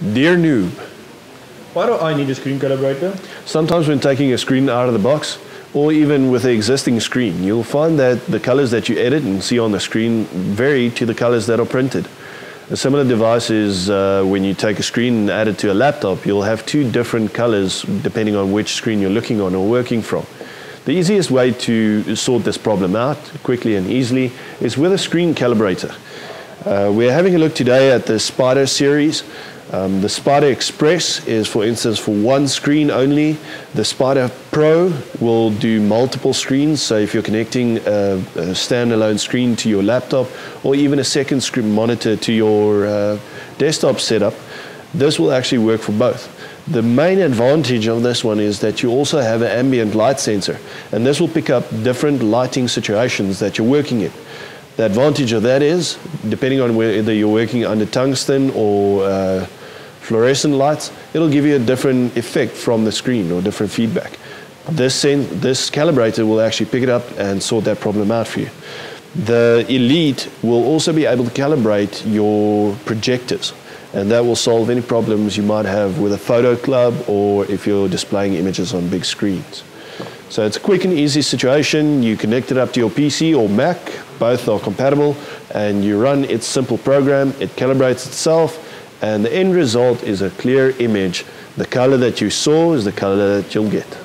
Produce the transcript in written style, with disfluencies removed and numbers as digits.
Dear noob, Why do I need a screen calibrator? sometimes when taking a screen out of the box, or even with the existing screen, you'll find that the colors that you edit and see on the screen vary to the colors that are printed. A similar device is when you take a screen and add it to a laptop, you'll have two different colors depending on which screen you're looking on or working from. The easiest way to sort this problem out quickly and easily is with a screen calibrator. We're having a look today at the Spyder series. The Spyder Express is, for instance, for one screen only. The Spyder Pro will do multiple screens, so if you're connecting a standalone screen to your laptop or even a second screen monitor to your desktop setup, this will actually work for both. The main advantage of this one is that you also have an ambient light sensor, and this will pick up different lighting situations that you're working in. The advantage of that is, depending on whether you're working under tungsten or fluorescent lights, it'll give you a different effect from the screen or different feedback. This calibrator will actually pick it up and sort that problem out for you. The Elite will also be able to calibrate your projectors, and that will solve any problems you might have with a photo club or if you're displaying images on big screens. So it's a quick and easy situation. You connect it up to your PC or Mac, both are compatible, and you run its simple program, it calibrates itself, and the end result is a clear image. The color that you saw is the color that you'll get.